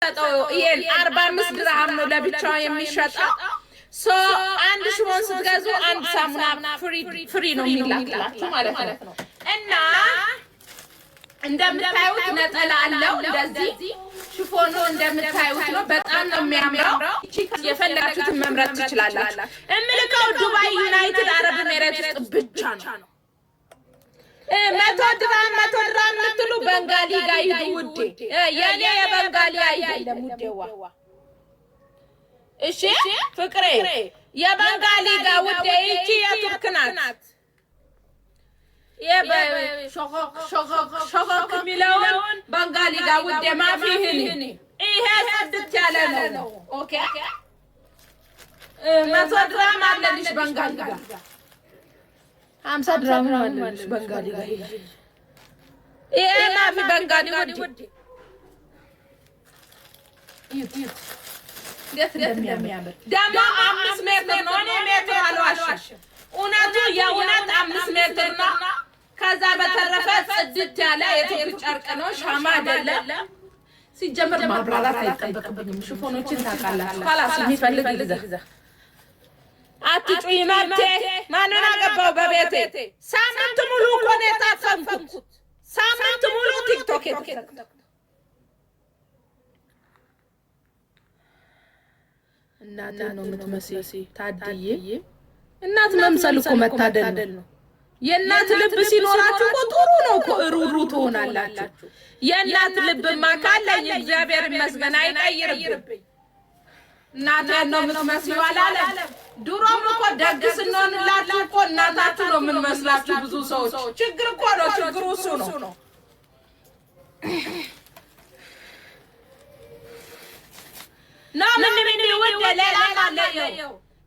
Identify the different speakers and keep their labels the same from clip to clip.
Speaker 1: የሚሰጠው ይሄን 45 ድርሃም ነው ለብቻው የሚሸጠው ሶ አንድ ሽቦን ስትገዙ አንድ ሳሙና ፍሪ ነው የሚላክላችሁ ማለት ነው እና እንደምታዩት ነጠላ አለው እንደዚህ ሽፎኑ እንደምታዩት ነው በጣም ነው የሚያምረው የፈለጋችሁትን መምረጥ ትችላላችሁ እምልከው ዱባይ ዩናይትድ አረብ ኤሚሬትስ ብቻ ነው መቶ ድራም ምትሉ በንጋሊ ጋር ይዱ ውዴ የኔ የበንጋሊ አይደለም ውዴዋ እሺ ፍቅሬ የበንጋሊ ጋር ውዴ እቺ የቱርክ ናት ሾኮክ ሚለውን በንጋሊ ጋር ውዴ ማፊህኒ ይሄ ስድት ያለ ነው ኦኬ መቶ ድራም አለልሽ በንጋሊ ጋር 50 ድራም አለልሽ በንጋሊ ጋር ይሄ ማፊ በንጋሊ ውዴ እንደሚያምር ደግሞ 5 ሜትር ነው እኔ ሜትር አልዋሽም እውነቱ የእውነት 5 ሜትር ነው ከዛ በተረፈ ጽድት ያለ የቱርክ ጨርቅ ነው ሻማ አይደለም ሲጀመር ማብራራት አይጠበቅብኝም ሽፎኖችን ታውቃላችሁ خلاص የሚፈልግ ይግዛ አትጩይ ማቴ ማንን አገባው በቤቴ ሳምንት ሙሉ እኮ ነው የታፈንኩት ሳምንት ሙሉ ቲክቶክ የተከተልኩት እናት ነው የምትመስይ ታድዬ እናት መምሰል እኮ መታደል ነው የእናት ልብ ሲኖራችሁ እኮ ጥሩ ነው እኮ ሩሩ ትሆናላችሁ የእናት ልብማ ካለኝ እግዚአብሔር ይመስገን አይቀይርብኝ እናት ነው የምትመስለው አላለም ድሮም እኮ ደግ ስንሆንላችሁ እኮ እናታችሁ ነው የምንመስላችሁ ብዙ ሰዎች ችግር እኮ ነው ችግሩ እሱ ነው ምን ይወደ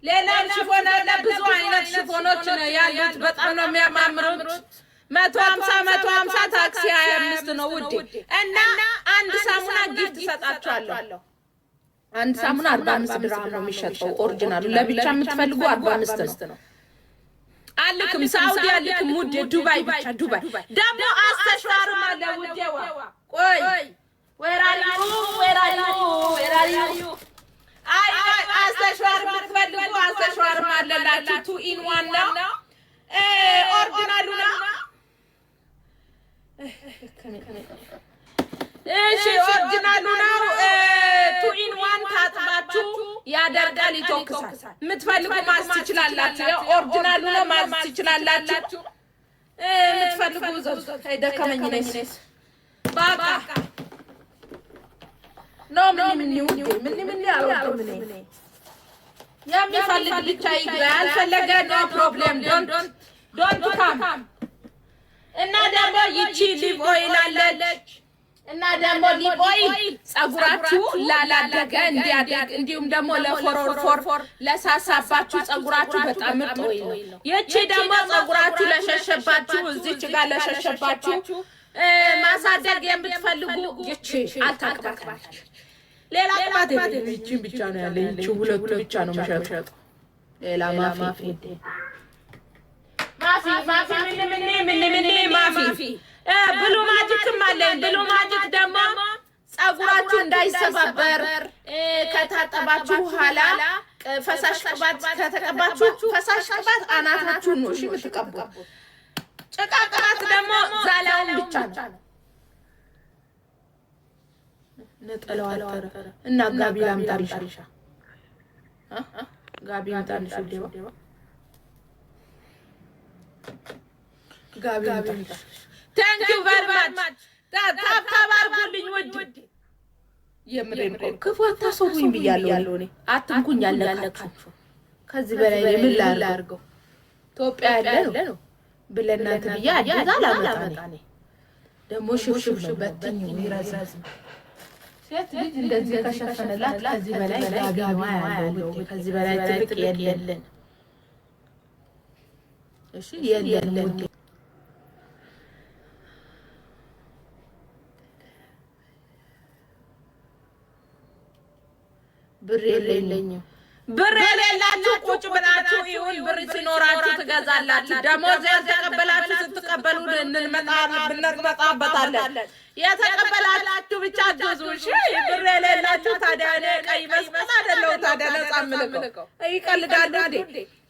Speaker 1: ሌላ ሽፎን አለ ብዙ አይነት ሽፎኖች ነው ያሉት በጣም ነው የሚያማምሩት 150 ታክሲ 25 ነው ውዴ እና አንድ ሳሙና ጊፍት ሰጣችኋለሁ አንድ ሳሙና 45 ድርሃም ነው የሚሸጠው ኦሪጂናሉ ለብቻ የምትፈልጉ 45 ነው አልክም ሳውዲ አልክም ውዴ ዱባይ ብቻ ዱባይ ደግሞ አስተሽዋር ማለ ውዴዋ ቆይ where are you አይ አስተሽዋር ብትፈልጉ አስተሽዋር ማለላችሁ 2 in 1 ነው ኦሪጂናሉ ነው እሺ ኦሪጂናሉ ነው 2 in 1 ታጥባችሁ ያደርጋል ይተኩሳል የምትፈልጉ ማስ ትችላላችሁ ኦሪጂናሉ ነው ማስ ትችላላችሁ የምትፈልጉ ዘው ደከመኝ ነኝ ባቃ no ምን አልወጣም የሚፈልግ ብቻ ይግባ ያልፈለገ no problem don't come እና ደግሞ ይቺ ሊቭ ኦይል አለች እና ደግሞ ሊቭ ኦይል ጸጉራችሁ ላላደገ እንዲያድግ እንዲሁም ደግሞ ለፎሮፎር ለሳሳባችሁ ጸጉራችሁ በጣም ምርጥ ኦይል ነው ይቺ ደግሞ ጸጉራችሁ ለሸሸባችሁ እዚች ጋር ለሸሸባችሁ ማሳደግ የምትፈልጉ ይቺ አልታክባክባች ሌላ ቅባት ይቺ ብቻ ነው ያለኝ ይቺ ሁለቱ ብቻ ነው መሸጥ ሌላ ማፊ ብሉ ማጂክም አለኝ ብሉ ማጂክ ደግሞ ጸጉራችሁ እንዳይሰባበር ከታጠባችሁ በኋላ ፈሳሽ ቅባት ከተቀባችሁ ፈሳሽ ቅባት አናታችሁ ነው እሺ የምትቀቡት ጭቃ ቅባት ደግሞ ዛላውን ብቻ ነው ነጠላው አልተረ እና ጋቢ ላምጣልሽ ጋቢ ላምጣልሽ ደባ ጋቢ ላምጣልሽ thank you very much ታባርጉልኝ ውድ የምሬን ክፉ አታሰቡኝ ብያለሁ እኔ አትንኩኝ ያለካችሁ ከዚህ በላይ ምን ላርገው ኢትዮጵያ ያለ ነው ብለናት ብያ አዲስ አላመጣኔ ደሞ ሽብሽብ በትኝ ይራዛዝ ሴት ልጅ እንደዚህ ከሸፈነላት ከዚህ በላይ ጋጋማ ያለው ከዚህ በላይ ትልቅ የለን እሺ የለን ብር የለኝም ብር የሌላችሁ ቁጭ ብላችሁ ይሁን ብር ሲኖራችሁ ትገዛላችሁ ደሞዝ ያልተቀበላችሁ ስትቀበሉ እንመጣበታለን የተቀበላችሁ ብቻ ገዙ እሺ ብር የሌላችሁ ታዲያ እኔ ቀይ መስቀል አይደለሁ ታዲያ ነፃ የምልከው? ይቀልዳሉ እንዴ?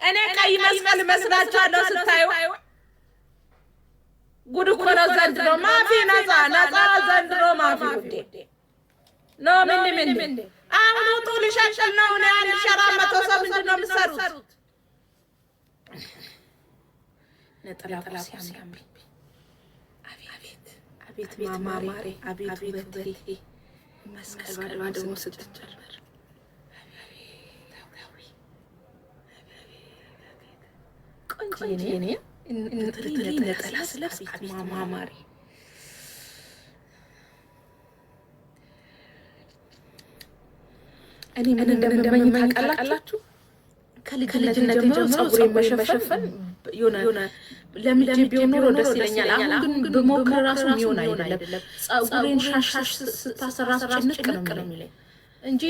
Speaker 1: እኔ ቀይ መስቀል መስላችኋለሁ ስታዩ? ጉድ እኮ ነው ዘንድሮ። ማፊ ነፃ ዘንድሮ ማፊ ውዴ ነው። ምን አሁን ውጡ ልሸቅል ነው። እኔ 1400 ሰው ምንድን ነው የምትሰሩት? ነጠላ ሲያምርብኝ አቤት ማማሬ አቤት ውበቴ መስቀል ደግሞ ስትጨመር ቆንጆ እኔ ነጠላ ስለብስ ማማሬ እኔ ምን እንደምመኝ ታውቃላችሁ? ከልጅነት ጀምሮ ፀጉሬን መሸፈን የሆነ ለምጄ ቢሆን ኖሮ ደስ ይለኛል። አሁን ግን ብሞክር ራሱ የሚሆን አይደለም። ፀጉሬን ሻሽ ስታሰራ ጭንቅ ነው የሚለኝ እንጂ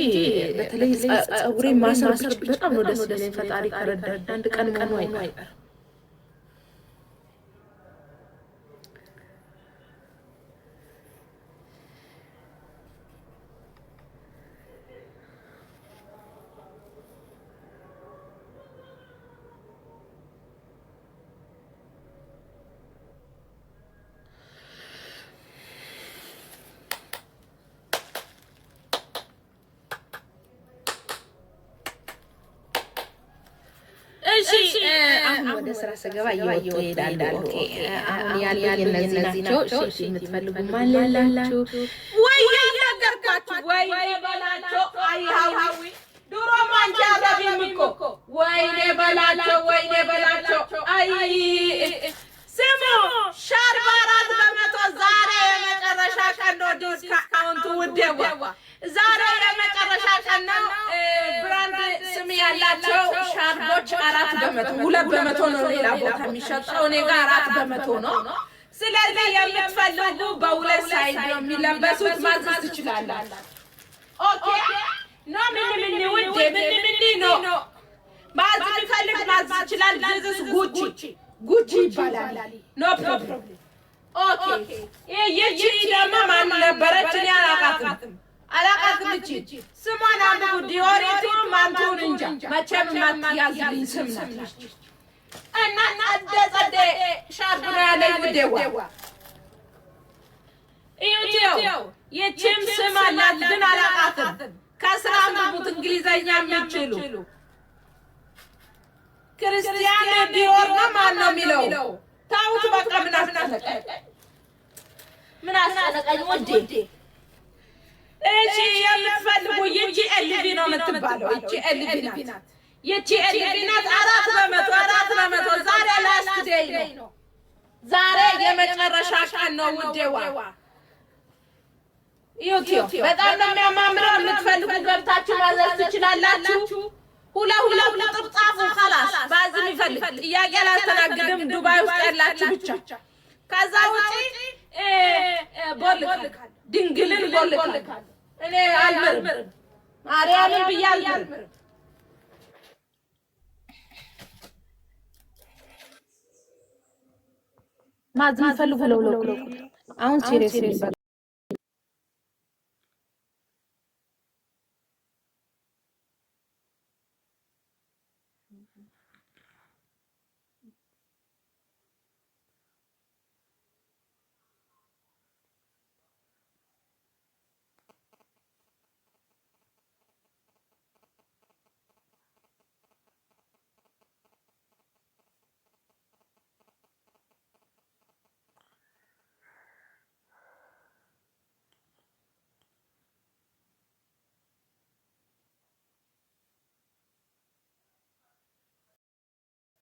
Speaker 1: በተለይ ፀጉሬን ማሰር በጣም ነው ደስ ይለኝ። ፈጣሪ ከረዳኝ አንድ ቀን መሆኑ አይቀርም። እሺ አሁን ወደ ስራ ስገባ እየወጡ ይሄዳሉ። ኦኬ አሁን ያለኝ እነዚህ ናቸው። እሺ የምትፈልጉ ማለላችሁ ወይ ያገርካችሁ ወይ በላቸው። አይ ሀዊ ድሮ ማንቻ አረቢም እኮ ወይኔ በላቸው። አይ ስሙ ሻርባ 400 ዛሬ የመጨረሻ ቀን ነው። ዲስካውንቱ ውዴዋ ዛሬ የመጨረሻ ቀን ነው። ብራንድ ስም ያላቸው ሻርቦች 400 200 ነው ሌላ ቦታ የሚሸጠው፣ እኔ ጋር 400 ነው። ስለዚህ የምትፈልጉ በሁለት ሳይዝ ነው የሚለበሱት፣ ማዘዝ ትችላላችሁ። ኦኬ ነው ምን ውዴ ምን ነው ማዘዝ ፈልግ ማዘዝ ይችላል። ዚስ ጉቺ ይባላል። ኖ ፕሮብሌም። ኦኬ ይቺ ደግሞ ማን ነበረች? እኔ አላቃትም እቺ ስሟን አንብቡ። ዲዮሪቱ ማንቱን እንጃ መቼም ማትያዝልኝ ስም ናት። እና ጸደ ሻርፕ ነው ያለኝ ውዴዋ። እዩቴው የቺም ስም አላት ግን አላቃትም። ከስራ አንብቡት እንግሊዘኛ የምትችሉ። ክርስቲያን ዲዮር ነው ማን ነው የሚለው? ታውት በቃ ምን አስጨነቀኝ ውዴ። እቺ የምትፈልጉ ይቺ ኤልቪ ነው የምትባለው። ይቺ ኤልቪ ናት። ይቺ ኤልቪ ናት። 400 ዛሬ ላስት ዴይ ነው። ዛሬ የመጨረሻ ቀን ነው ውዴዋ። ዩቲዩብ በጣም ነው የሚያማምረው። የምትፈልጉ ገብታችሁ ማዘዝ ትችላላችሁ። ሁለት ቁጥር ጻፉ። خلاص ባዝም ይፈልግ ጥያቄ አላስተናግድም። ዱባይ ውስጥ ያላችሁ ብቻ። ከዛ ውጪ ቦልካል ድንግልን ቦልካል። እኔ አልምርም ማርያምን ብያለሁ። ማዝም ፈልጉ ለው አሁን ሲሪየስ ነው።